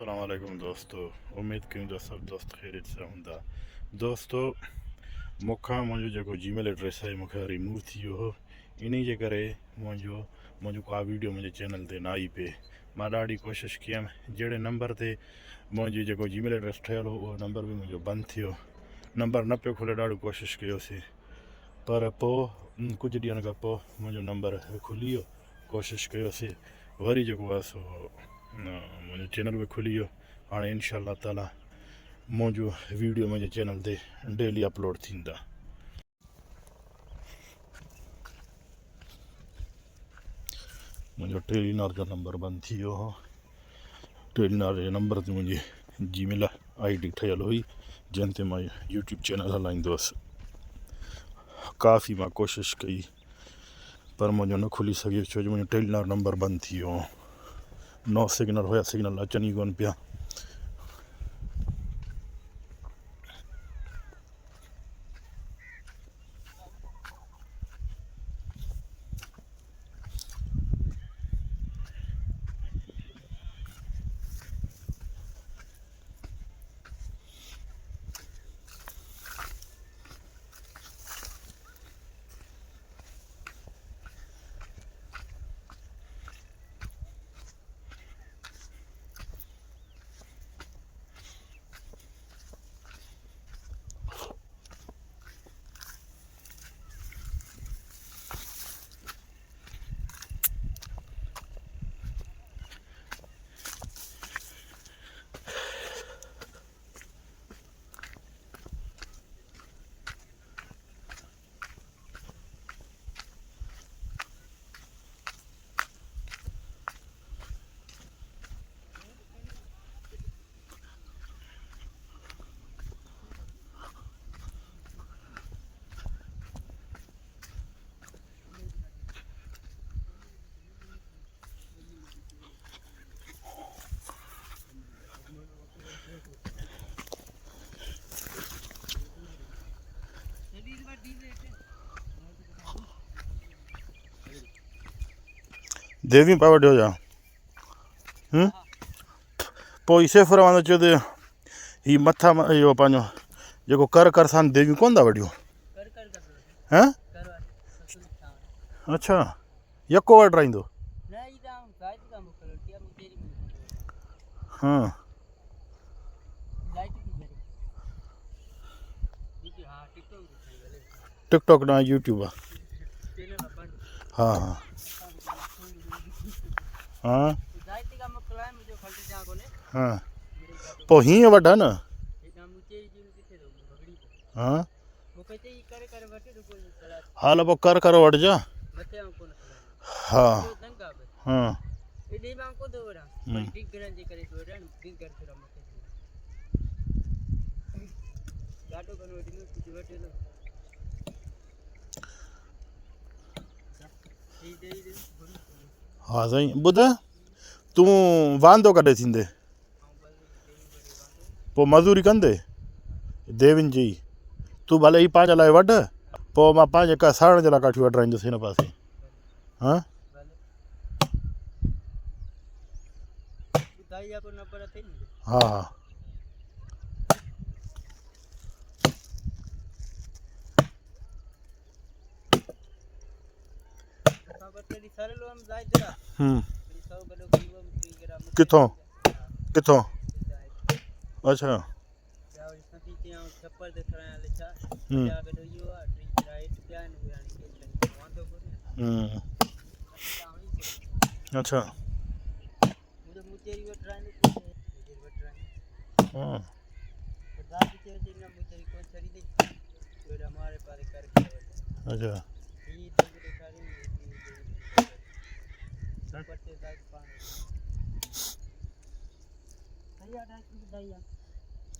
अस्सलामुअलैकुम दोस्तों, उम्मीद कयूं था सब दोस्त खैरियत से हूंदा। दोस्तों, मूंखां मुंहिंजो जेको जीमेल एड्रेस आहे मूंखे रिमूव थी वियो हो। इन जे करे मुंहिंजो का वीडियो मुंहिंजे चैनल ते न आई पे। मां ॾाढी कोशिशि कयमि, जहिड़े नंबर ते मुंहिंजो जेको जीमेल एड्रेस ठहियलु हो उहो नंबर बि मुंहिंजो बंदि थियो, नंबर न पियो खुले। ॾाढी कोशिशि कयोसीं, पर पोइ कुझु ॾींहंनि खां पोइ मुंहिंजो नंबर खुली वियो। कोशिशि कयोसीं, वरी जेको आहे सो मुंहिंजो चैनल बि खुली वियो। हाणे इनशा ताला मुंहिंजो वीडियो मुंहिंजे चैनल ते डेली अपलोड थींदा। मुंहिंजो टेलीनॉर जो नंबर बंदि थी वियो हो। टेलीनॉर जे नंबर ते मुंहिंजी जीमेल ID ठहियल हुई, जंहिं ते मां यूट्यूब चैनल हलाईंदो हुअसि। काफ़ी मां कोशिशि कई, पर मुंहिंजो न खुली सघियो, छो जो मुंहिंजो टेलीनॉर नंबर बंदि थी वियो हो। नो सिग्नल हुया, सिग्नल अचनि ई कोन पिया। देवी पा वठियो छा? पोइ सेफर वांदो चयो त हीअ मथां इहो पंहिंजो जेको करसान देवियूं कोन था वठियूं? हैं? अच्छा, यको वटि रहंदो? हाँ, टिकटॉक ना यूट्यूब आहे। हाँ हाँ हाँ हाँ, पोइ हीअं वठा न। हाँ, हाल पोइ कर वठिजा। हाँ हाँ, हाँ साईं। ॿुध, तूं वांदो कॾहिं थींदे? पोइ मज़ूरी कंदे देवियुनि जी? तूं भले ई पंहिंजे लाइ वठि, पोइ मां पंहिंजे साड़ण जे लाइ काठी वठराईंदुसि हिन पासे। हाँ, हा हा, किथों किथों? अच्छा, अच्छा, हाँ, अच्छा,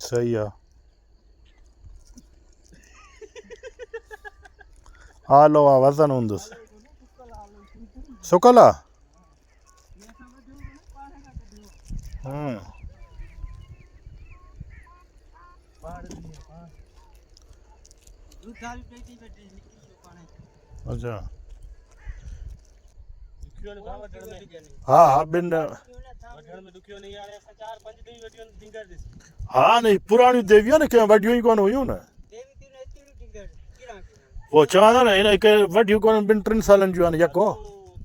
सही आहे। हालो आहे, वज़न हूंदुसि। सुकल आहे? हाँ, अच्छा, दुखियो ने था वठण में हा हा ॿिनि वठण में दुखियो नहीं आ रहे 4-5 दी वठियो टिंगर दिस हा न पुराणियूं देवियूं न कंहिं वॾियूं ई कोन हुयूं न देवी ती ने ती टिंगर किरा पोइ चवां थो न हिन हिकु वॾियूं कोन ॿिनि 3 सालनि जूं आहिनि यको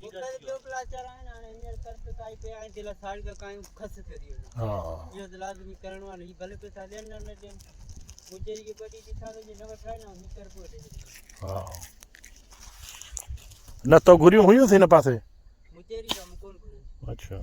टिंगर जो प्लास्टर आहे ना हींअर कर काई पे आहे दिला साड़ी का काई खस करियो हा इहो त लाज़मी करणो आहे न भले पैसा ॾियनि न ॾियनि मुंहिंजी की बड़ी ॾिठा त न वठाए न निकर को हा न तो घुरियूं हुयूं हिन पासे मुंहिंजी कम कोन अच्छा